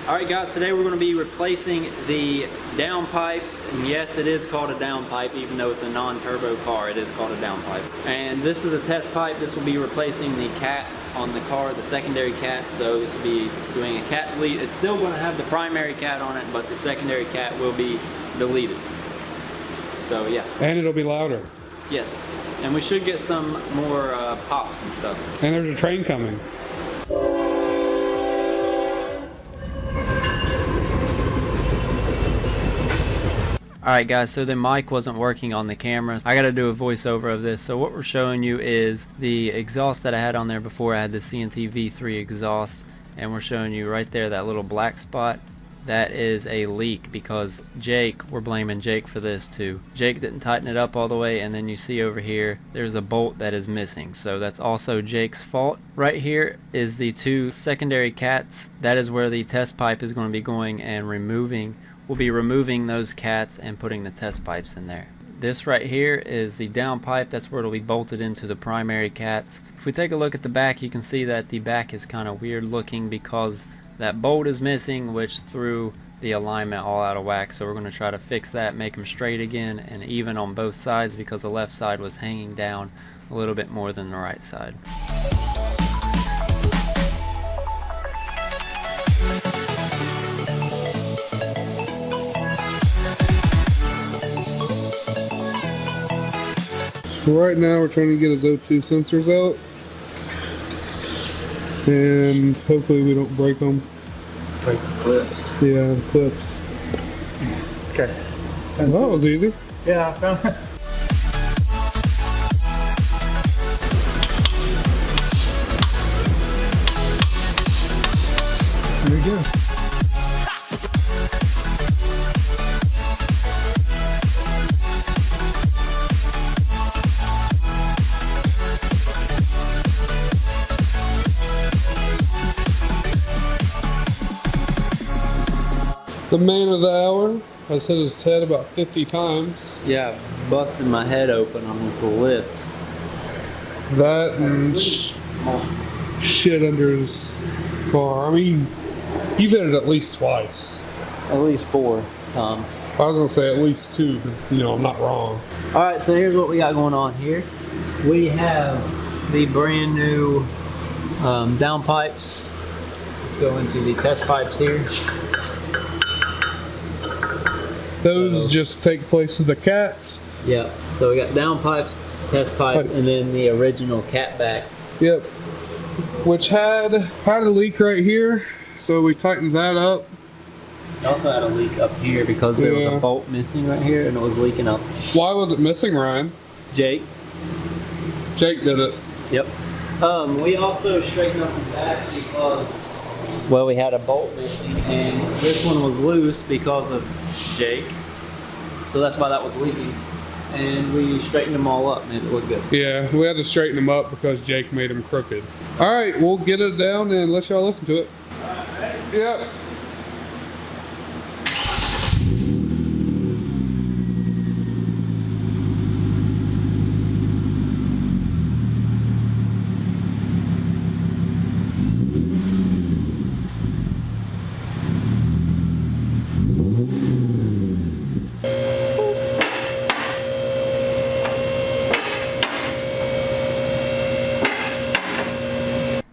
Alright guys, today we're going to be replacing the downpipes, and yes, it is called a downpipe even though it's a non-turbo car, it is called a downpipe. And this is a test pipe. This will be replacing the cat on the car, the secondary cat, so this will be doing a cat delete. It's still going to have the primary cat on it, but the secondary cat will be deleted. So yeah. And it'll be louder. Yes, and we should get some more pops and stuff. And there's a train coming. Alright guys, so the mic wasn't working on the camera. I gotta do a voiceover of this. So what we're showing you is the exhaust that I had on there before. I had the CNT V3 exhaust, and we're showing you right there that little black spot. That is a leak because Jake, we're blaming Jake for this too. Jake didn't tighten it up all the way, and then you see over here there's a bolt that is missing, so that's also Jake's fault. Right here is the two secondary cats. That is where the test pipe is going to be going and removing. We'll be removing those cats and putting the test pipes in there. This right here is the downpipe. That's where it'll be bolted into the primary cats. If we take a look at the back, you can see that the back is kind of weird looking because that bolt is missing, which threw the alignment all out of whack. So we're going to try to fix that, make them straight again and even on both sides, because the left side was hanging down a little bit more than the right side. Right now we're trying to get his O2 sensors out, and hopefully we don't break them. Break the clips. Yeah, the clips. Okay. That was easy. Yeah, I found it. There you go. The man of the hour has hit his head about 50 times. Yeah, busted my head open on this lift. That and shit under his car. I mean, you've hit it at least twice. At least 4 times. I was gonna say at least 2, because you know I'm not wrong. Alright, so here's what we got going on here. We have the brand new downpipes. Let's go into the test pipes here. Those just take place of the cats. Yeah, so we got downpipes, test pipes, and then the original Cat-Back. Yep. Which had a leak right here, so we tightened that up. It also had a leak up here because there was a bolt missing right here and it was leaking up. Why was it missing, Ryan? Jake. Jake did it. Yep. We also straightened up the back because, well, we had a bolt missing and this one was loose because of Jake. So that's why that was leaking. And we straightened them all up, made it look good. Yeah, we had to straighten them up because Jake made them crooked. Alright, we'll get it down and let y'all listen to it. Alright. Yep.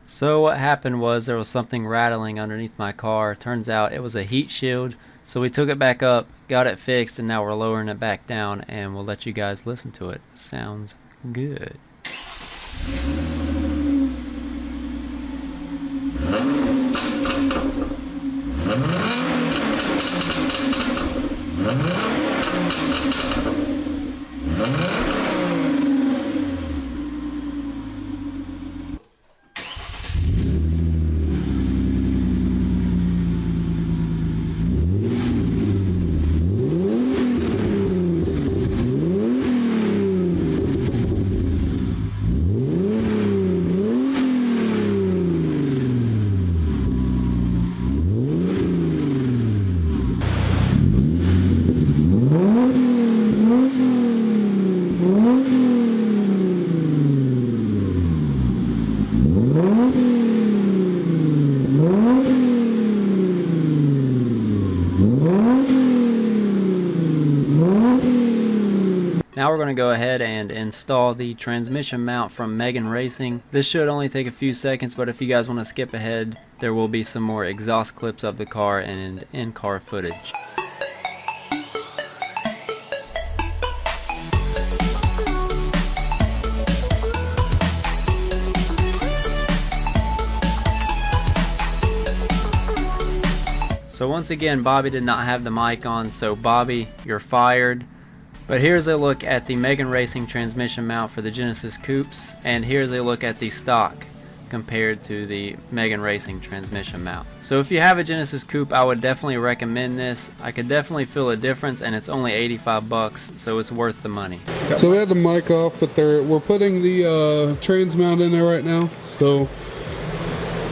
So what happened was there was something rattling underneath my car. Turns out it was a heat shield. So we took it back up, got it fixed, and now we're lowering it back down, and we'll let you guys listen to it. Sounds good. Now we're going to go ahead and install the transmission mount from Megan Racing. This should only take a few seconds, but if you guys want to skip ahead, there will be some more exhaust clips of the car and in-car footage. So once again, Bobby did not have the mic on, so Bobby, you're fired. But here's a look at the Megan Racing transmission mount for the Genesis Coupes, and here's a look at the stock compared to the Megan Racing transmission mount. So if you have a Genesis Coupe, I would definitely recommend this. I could definitely feel a difference, and it's only 85 bucks, so it's worth the money. So we had the mic off, but we're putting the trans mount in there right now. So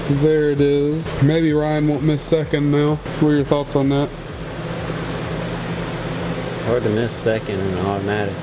there it is. Maybe Ryan won't miss second now. What are your thoughts on that? It's hard to miss second in an automatic.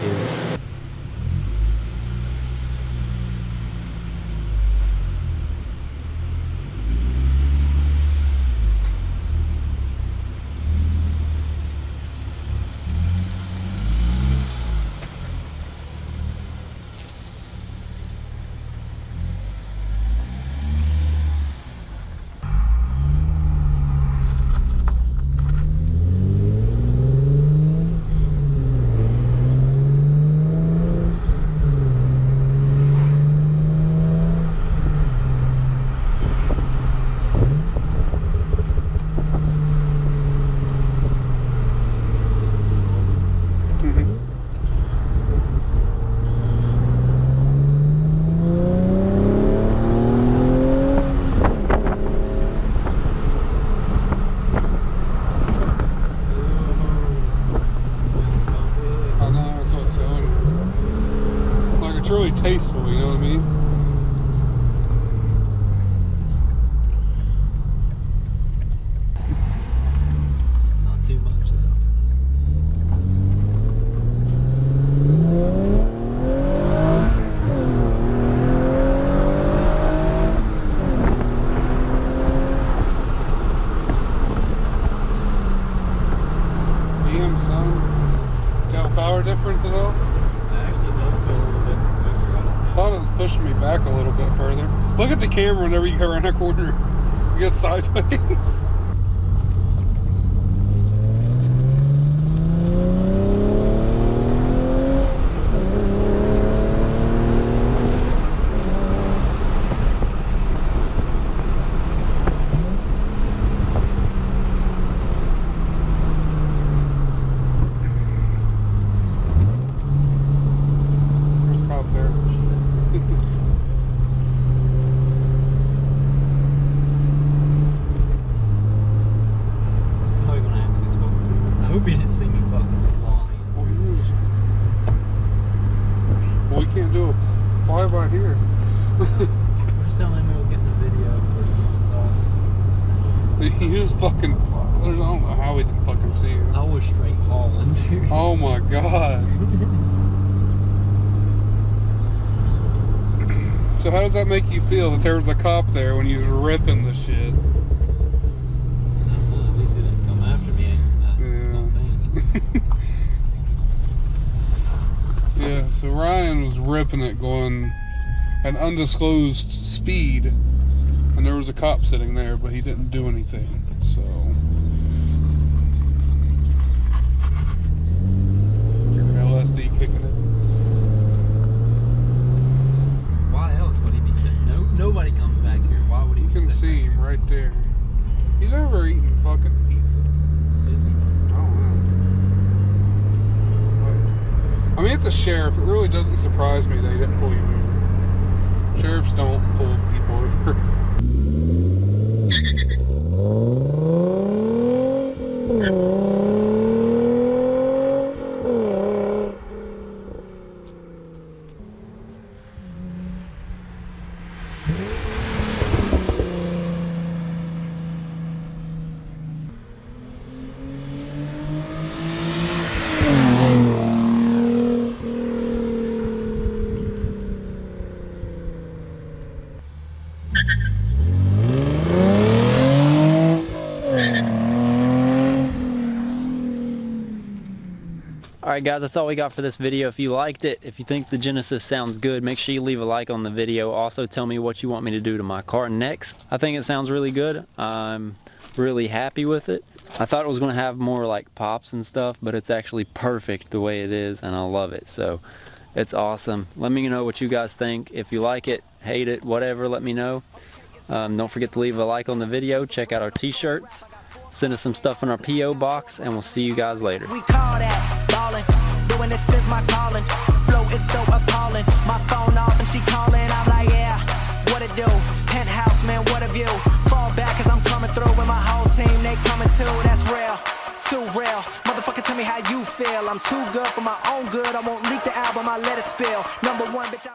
It's really tasteful, you know what I mean? Not too much though. Damn, son. Got a power difference at all? Actually, those feel a little bit. I thought it was pushing me back a little bit further. Look at the camera whenever you go around a corner. You get sideways. I hope he didn't see me fucking flying. Well, we can't do a flyby here. We're just telling him we'll get in the video for some exhaust. He was fucking. I don't know how he didn't fucking see it. I was straight hauling, dude. Oh my god. So how does that make you feel that there was a cop there when you was ripping the shit? I don't know, at least he didn't come after me. Yeah, so Ryan was ripping it going at an undisclosed speed, and there was a cop sitting there, but he didn't do anything, so. LSD kicking it. Why else would he be sitting? Nobody comes back here. Why would he You be can sitting see him right there. He's over eating fucking pizza. Is he? I don't know. I mean, it's a sheriff. It really doesn't surprise me they didn't pull you over. Sheriffs don't pull people over. Alright guys, that's all we got for this video. If you liked it, if you think the Genesis sounds good, make sure you leave a like on the video. Also tell me what you want me to do to my car next. I think it sounds really good. I'm really happy with it. I thought it was going to have more like pops and stuff, but it's actually perfect the way it is, and I love it. So it's awesome. Let me know what you guys think. If you like it, hate it, whatever, let me know. Don't forget to leave a like on the video. Check out our t-shirts. Send us some stuff in our P.O. box, and we'll see you guys later. We call that ballin', doing this is my calling. Flow is so appalling. My phone off and she calling. I'm like, yeah, what it do? Penthouse, man, what a view. Fall back cause I'm coming through with my whole team. They coming too, that's real. Too real. Motherfucker, tell me how you feel. I'm too good for my own good. I won't leak the album, I let it spill. #1, bitch,